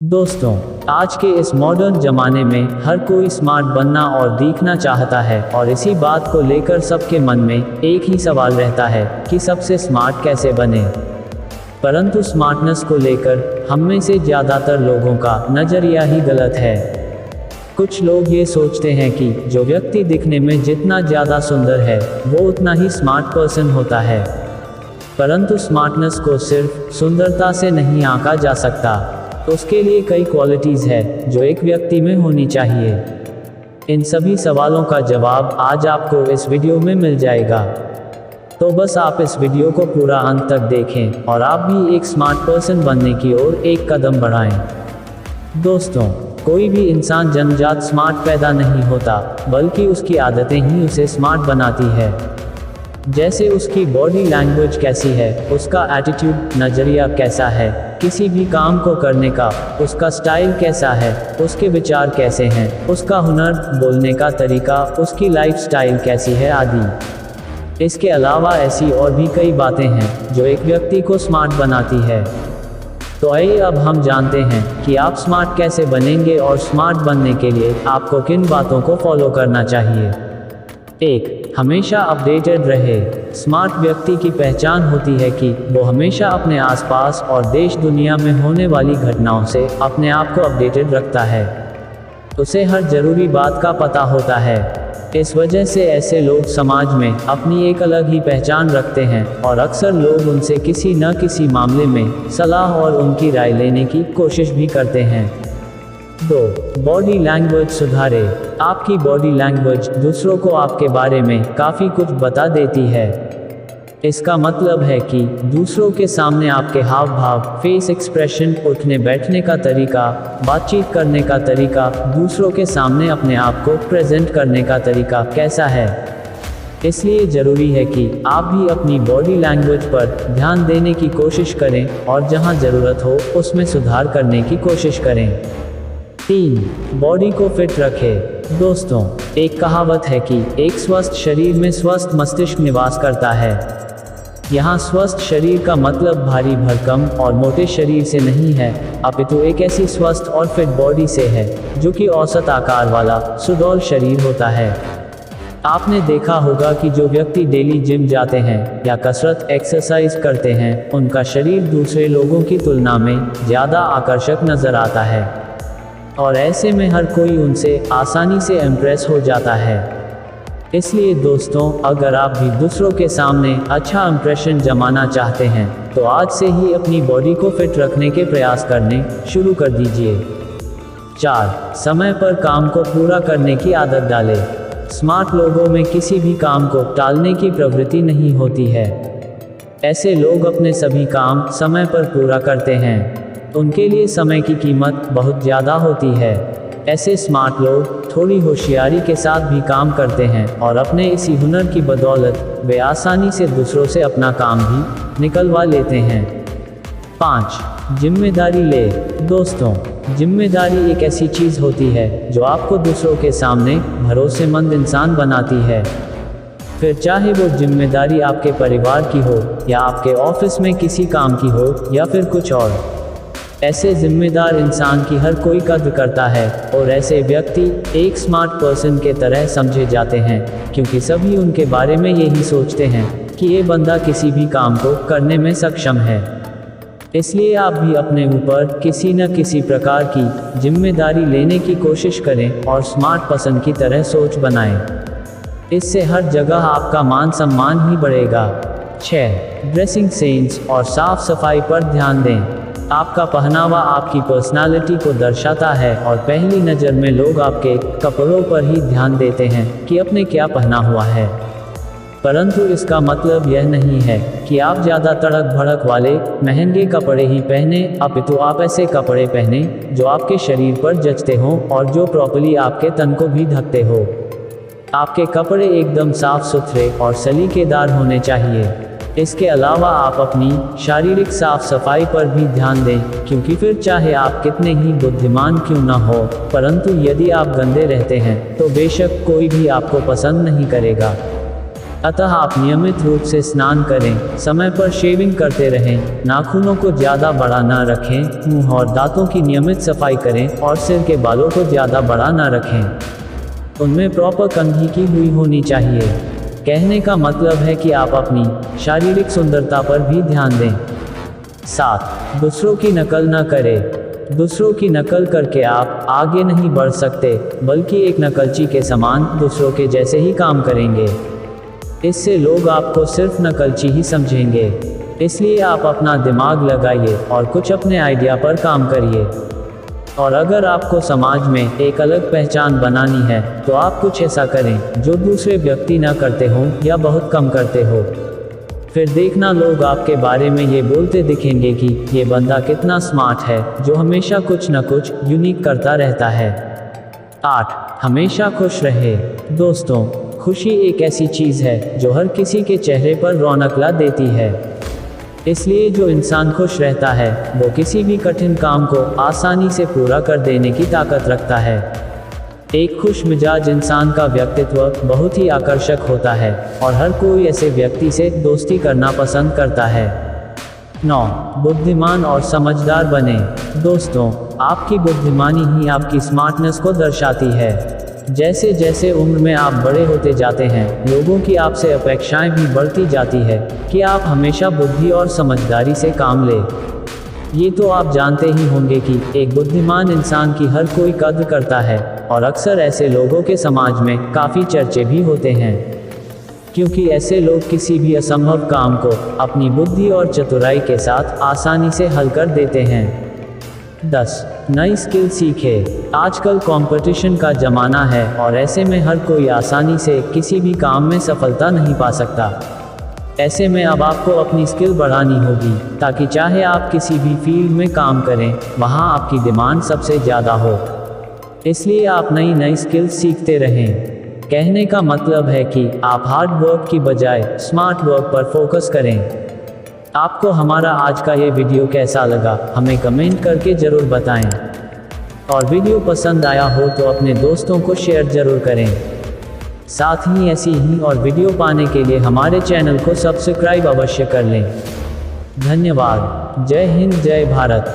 दोस्तों, आज के इस मॉडर्न ज़माने में हर कोई स्मार्ट बनना और दिखना चाहता है और इसी बात को लेकर सबके मन में एक ही सवाल रहता है कि सबसे स्मार्ट कैसे बने। परंतु स्मार्टनेस को लेकर हम में से ज़्यादातर लोगों का नज़रिया ही गलत है। कुछ लोग ये सोचते हैं कि जो व्यक्ति दिखने में जितना ज़्यादा सुंदर है वो उतना ही स्मार्ट पर्सन होता है। परंतु स्मार्टनेस को सिर्फ सुंदरता से नहीं आंका जा सकता, उसके लिए कई क्वालिटीज़ है जो एक व्यक्ति में होनी चाहिए। इन सभी सवालों का जवाब आज आपको इस वीडियो में मिल जाएगा। तो बस आप इस वीडियो को पूरा अंत तक देखें और आप भी एक स्मार्ट पर्सन बनने की ओर एक कदम बढ़ाएं। दोस्तों, कोई भी इंसान जन्मजात स्मार्ट पैदा नहीं होता, बल्कि उसकी आदतें ही उसे स्मार्ट बनाती है। जैसे उसकी बॉडी लैंग्वेज कैसी है, उसका एटीट्यूड, नज़रिया कैसा है, किसी भी काम को करने का उसका स्टाइल कैसा है, उसके विचार कैसे हैं, उसका हुनर, बोलने का तरीका, उसकी लाइफस्टाइल कैसी है आदि। इसके अलावा ऐसी और भी कई बातें हैं जो एक व्यक्ति को स्मार्ट बनाती है। तो आइए अब हम जानते हैं कि आप स्मार्ट कैसे बनेंगे और स्मार्ट बनने के लिए आपको किन बातों को फॉलो करना चाहिए। 1. हमेशा अपडेटेड रहे। स्मार्ट व्यक्ति की पहचान होती है कि वो हमेशा अपने आसपास और देश दुनिया में होने वाली घटनाओं से अपने आप को अपडेटेड रखता है। उसे हर जरूरी बात का पता होता है। इस वजह से ऐसे लोग समाज में अपनी एक अलग ही पहचान रखते हैं और अक्सर लोग उनसे किसी न किसी मामले में सलाह और उनकी राय लेने की कोशिश भी करते हैं। 2. बॉडी लैंग्वेज सुधारे। आपकी बॉडी लैंग्वेज दूसरों को आपके बारे में काफ़ी कुछ बता देती है। इसका मतलब है कि दूसरों के सामने आपके हाव भाव, फेस एक्सप्रेशन, उठने बैठने का तरीका, बातचीत करने का तरीका, दूसरों के सामने अपने आप को प्रेजेंट करने का तरीका कैसा है। इसलिए ज़रूरी है कि आप भी अपनी बॉडी लैंग्वेज पर ध्यान देने की कोशिश करें और जहां ज़रूरत हो उसमें सुधार करने की कोशिश करें। 3. बॉडी को फिट रखें। दोस्तों, एक कहावत है कि एक स्वस्थ शरीर में स्वस्थ मस्तिष्क निवास करता है। यहाँ स्वस्थ शरीर का मतलब भारी भरकम और मोटे शरीर से नहीं है, अपितु एक ऐसी स्वस्थ और फिट बॉडी से है जो कि औसत आकार वाला सुडौल शरीर होता है। आपने देखा होगा कि जो व्यक्ति डेली जिम जाते हैं या कसरत एक्सरसाइज करते हैं, उनका शरीर दूसरे लोगों की तुलना में ज़्यादा आकर्षक नज़र आता है और ऐसे में हर कोई उनसे आसानी से इम्प्रेस हो जाता है। इसलिए दोस्तों, अगर आप भी दूसरों के सामने अच्छा इम्प्रेशन जमाना चाहते हैं तो आज से ही अपनी बॉडी को फिट रखने के प्रयास करने शुरू कर दीजिए। 4. समय पर काम को पूरा करने की आदत डालें। स्मार्ट लोगों में किसी भी काम को टालने की प्रवृत्ति नहीं होती है। ऐसे लोग अपने सभी काम समय पर पूरा करते हैं। उनके लिए समय की कीमत बहुत ज़्यादा होती है। ऐसे स्मार्ट लोग थोड़ी होशियारी के साथ भी काम करते हैं और अपने इसी हुनर की बदौलत वे आसानी से दूसरों से अपना काम भी निकलवा लेते हैं। 5. जिम्मेदारी ले। दोस्तों, जिम्मेदारी एक ऐसी चीज़ होती है जो आपको दूसरों के सामने भरोसेमंद इंसान बनाती है। फिर चाहे वो जिम्मेदारी आपके परिवार की हो या आपके ऑफिस में किसी काम की हो या फिर कुछ और। ऐसे जिम्मेदार इंसान की हर कोई कद्र करता है और ऐसे व्यक्ति एक स्मार्ट पर्सन के तरह समझे जाते हैं, क्योंकि सभी उनके बारे में यही सोचते हैं कि ये बंदा किसी भी काम को करने में सक्षम है। इसलिए आप भी अपने ऊपर किसी न किसी प्रकार की जिम्मेदारी लेने की कोशिश करें और स्मार्ट पर्सन की तरह सोच बनाएं। इससे हर जगह आपका मान सम्मान ही बढ़ेगा। 6. ड्रेसिंग सेंस और साफ सफाई पर ध्यान दें। आपका पहनावा आपकी पर्सनालिटी को दर्शाता है और पहली नज़र में लोग आपके कपड़ों पर ही ध्यान देते हैं कि आपने क्या पहना हुआ है। परंतु इसका मतलब यह नहीं है कि आप ज़्यादा तड़क भड़क वाले महंगे कपड़े ही पहने, अपितु आप ऐसे कपड़े पहने जो आपके शरीर पर जचते हों और जो प्रॉपर्ली आपके तन को भी ढकते हो। आपके कपड़े एकदम साफ सुथरे और सलीकेदार होने चाहिए। इसके अलावा आप अपनी शारीरिक साफ सफाई पर भी ध्यान दें, क्योंकि फिर चाहे आप कितने ही बुद्धिमान क्यों न हो, परंतु यदि आप गंदे रहते हैं तो बेशक कोई भी आपको पसंद नहीं करेगा। अतः आप नियमित रूप से स्नान करें, समय पर शेविंग करते रहें, नाखूनों को ज़्यादा बड़ा ना रखें, मुंह और दांतों की नियमित सफाई करें और सिर के बालों को ज़्यादा बड़ा ना रखें। उनमें प्रॉपर कंघी की हुई होनी चाहिए। कहने का मतलब है कि आप अपनी शारीरिक सुंदरता पर भी ध्यान दें। 7. दूसरों की नकल न करें। दूसरों की नकल करके आप आगे नहीं बढ़ सकते, बल्कि एक नकलची के समान दूसरों के जैसे ही काम करेंगे। इससे लोग आपको सिर्फ नकलची ही समझेंगे। इसलिए आप अपना दिमाग लगाइए और कुछ अपने आइडिया पर काम करिए। और अगर आपको समाज में एक अलग पहचान बनानी है, तो आप कुछ ऐसा करें जो दूसरे व्यक्ति न करते हों या बहुत कम करते हो। फिर देखना लोग आपके बारे में ये बोलते दिखेंगे कि ये बंदा कितना स्मार्ट है, जो हमेशा कुछ न कुछ यूनिक करता रहता है। 8. हमेशा खुश रहे। दोस्तों, खुशी एक ऐसी चीज़ है जो हर किसी के चेहरे पर रौनक ला देती है। इसलिए जो इंसान खुश रहता है, वो किसी भी कठिन काम को आसानी से पूरा कर देने की ताकत रखता है। एक खुश मिजाज इंसान का व्यक्तित्व बहुत ही आकर्षक होता है और हर कोई ऐसे व्यक्ति से दोस्ती करना पसंद करता है। 9. बुद्धिमान और समझदार बने। दोस्तों, आपकी बुद्धिमानी ही आपकी स्मार्टनेस को दर्शाती है। जैसे जैसे उम्र में आप बड़े होते जाते हैं, लोगों की आपसे अपेक्षाएं भी बढ़ती जाती है कि आप हमेशा बुद्धि और समझदारी से काम लें। ये तो आप जानते ही होंगे कि एक बुद्धिमान इंसान की हर कोई कद्र करता है और अक्सर ऐसे लोगों के समाज में काफ़ी चर्चे भी होते हैं, क्योंकि ऐसे लोग किसी भी असंभव काम को अपनी बुद्धि और चतुराई के साथ आसानी से हल कर देते हैं। 10. नई स्किल सीखें। आजकल कंपटीशन का ज़माना है और ऐसे में हर कोई आसानी से किसी भी काम में सफलता नहीं पा सकता। ऐसे में अब आपको अपनी स्किल बढ़ानी होगी, ताकि चाहे आप किसी भी फील्ड में काम करें, वहाँ आपकी डिमांड सबसे ज़्यादा हो। इसलिए आप नई नई स्किल सीखते रहें। कहने का मतलब है कि आप हार्ड वर्क की बजाय स्मार्ट वर्क पर फोकस करें। आपको हमारा आज का ये वीडियो कैसा लगा, हमें कमेंट करके ज़रूर बताएं। और वीडियो पसंद आया हो तो अपने दोस्तों को शेयर ज़रूर करें। साथ ही ऐसी ही और वीडियो पाने के लिए हमारे चैनल को सब्सक्राइब अवश्य कर लें। धन्यवाद। जय हिंद, जय भारत।